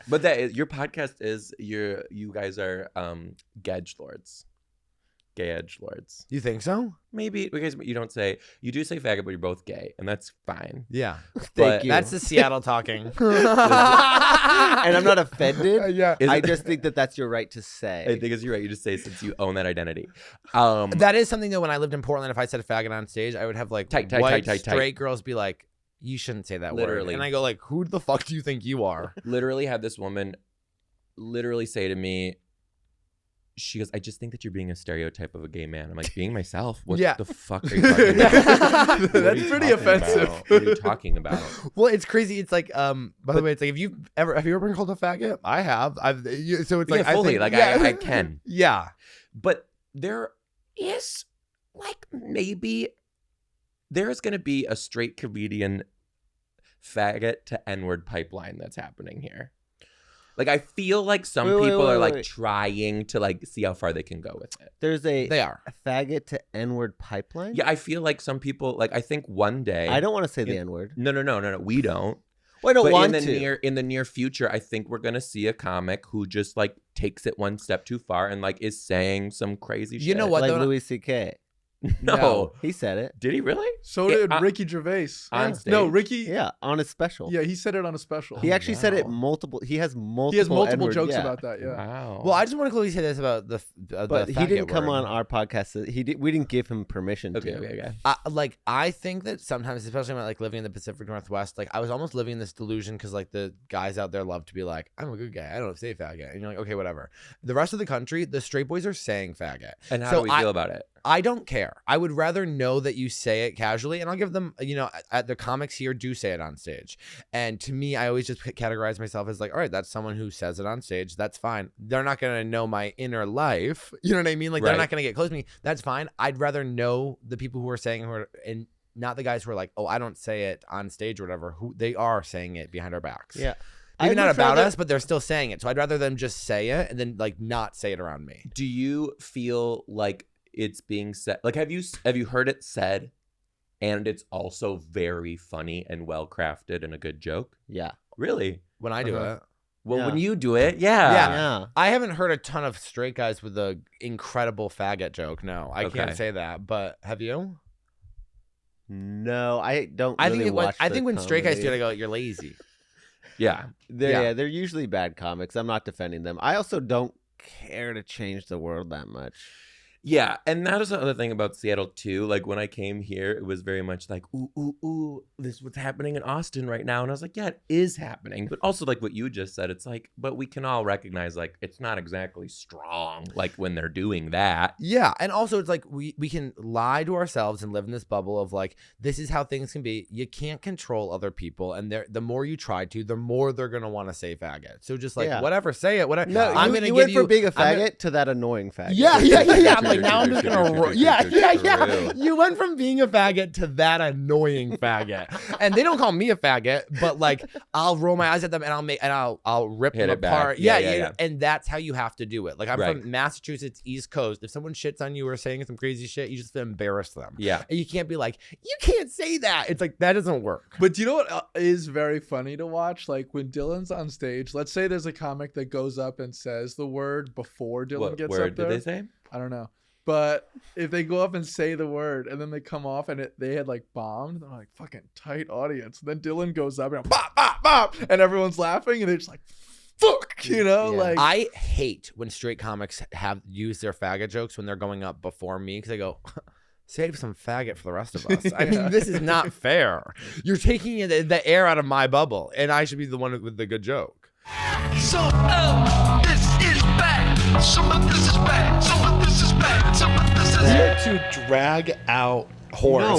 But your podcast is you guys are gay edgelords. Gay edgelords. You think so? Maybe because you do say faggot, but you're both gay, and that's fine. Yeah. Thank you. That's the Seattle talking. And I'm not offended. Yeah. I just think that's your right to say. I think it's your right. You just say since you own that identity. That is something that when I lived in Portland, if I said a faggot on stage, I would have like white straight girls be like, "You shouldn't say that word." And I go like, "Who the fuck do you think you are?" Literally had this woman literally say to me, she goes, "I just think that you're being a stereotype of a gay man." I'm like, being myself? What the fuck are you talking about? That's pretty offensive. What are you talking about? Well, it's crazy. It's like, by the way, it's like, have you ever been called a faggot? I have. So it's like, fully, I can. Yeah. But there is like maybe there's going to be a straight comedian faggot to N-word pipeline that's happening here. Like, I feel like some people are like trying to like see how far they can go with it. They are a faggot to N-word pipeline. Yeah, I feel like some people, like, I think one day. I don't want to say the N-word. No. We don't. Well, I don't want in the near future, I think we're gonna see a comic who just like takes it one step too far and like is saying some crazy shit. You know what? Like Louis C.K. No, he said it. Did he really? So did Ricky Gervais. On stage? No, Ricky. Yeah, on his special. Yeah, he said it on a special. He actually said it multiple. He has multiple N-word jokes about that. Yeah. Wow. Well, I just want to clearly say this about but he didn't come on our podcast. We didn't give him permission to. Okay. I think that sometimes, especially when like living in the Pacific Northwest, like I was almost living in this delusion because like the guys out there love to be like, I'm a good guy, I don't say faggot, and you're like, okay, whatever. The rest of the country, the straight boys are saying faggot. And how do we feel about it? I don't care. I would rather know that you say it casually, and I'll give them, the comics here do say it on stage. And to me, I always just categorize myself as like, all right, that's someone who says it on stage. That's fine. They're not going to know my inner life. You know what I mean? Like, they're not going to get close to me. That's fine. I'd rather know the people who are saying and not the guys who are like, oh, I don't say it on stage or whatever, who they are saying it behind our backs. Yeah. Maybe not about us, but they're still saying it. So I'd rather them just say it and then like not say it around me. Do you feel like it's being said, like, have you heard it said and it's also very funny and well crafted and a good joke? Yeah. Really? When I do it. Well, when you do it, yeah. I haven't heard a ton of straight guys with the incredible faggot joke. No, I can't say that. But have you? No, I don't. I really think when straight guys do it, I go, "You're lazy." Yeah. They're usually bad comics. I'm not defending them. I also don't care to change the world that much. Yeah, and that is the other thing about Seattle too. Like when I came here, it was very much like, ooh, this is what's happening in Austin right now. And I was like, yeah, it is happening. But also like what you just said, it's like, but we can all recognize like it's not exactly strong like when they're doing that. Yeah, and also it's like we can lie to ourselves and live in this bubble of like, this is how things can be. You can't control other people, and the more you try to, the more they're gonna want to say faggot. So just like whatever, say it. Whatever. No, you went from being a faggot to that annoying faggot. Yeah. I'm like, now I'm just gonna yeah. You went from being a faggot to that annoying faggot, and they don't call me a faggot, but like I'll roll my eyes at them and I'll rip them apart. Yeah. And that's how you have to do it. Like I'm from Massachusetts, East Coast. If someone shits on you or saying some crazy shit, you just embarrass them. Yeah, and you can't be like, you can't say that. It's like that doesn't work. But do you know what is very funny to watch? Like when Dylan's on stage, let's say there's a comic that goes up and says the word before Dylan gets up there. What word did they say? I don't know. But if they go up and say the word and then they come off and they had like bombed, they're like fucking tight audience. And then Dylan goes up and bop, bop, bop, and everyone's laughing and they're just like, fuck, like. I hate when straight comics have used their faggot jokes when they're going up before me because they go, save some faggot for the rest of us. I mean, this is not fair. You're taking the air out of my bubble and I should be the one with the good joke. So, this is bad. Some of this is bad. Some of this is bad. Some of this is Here to drag out horse.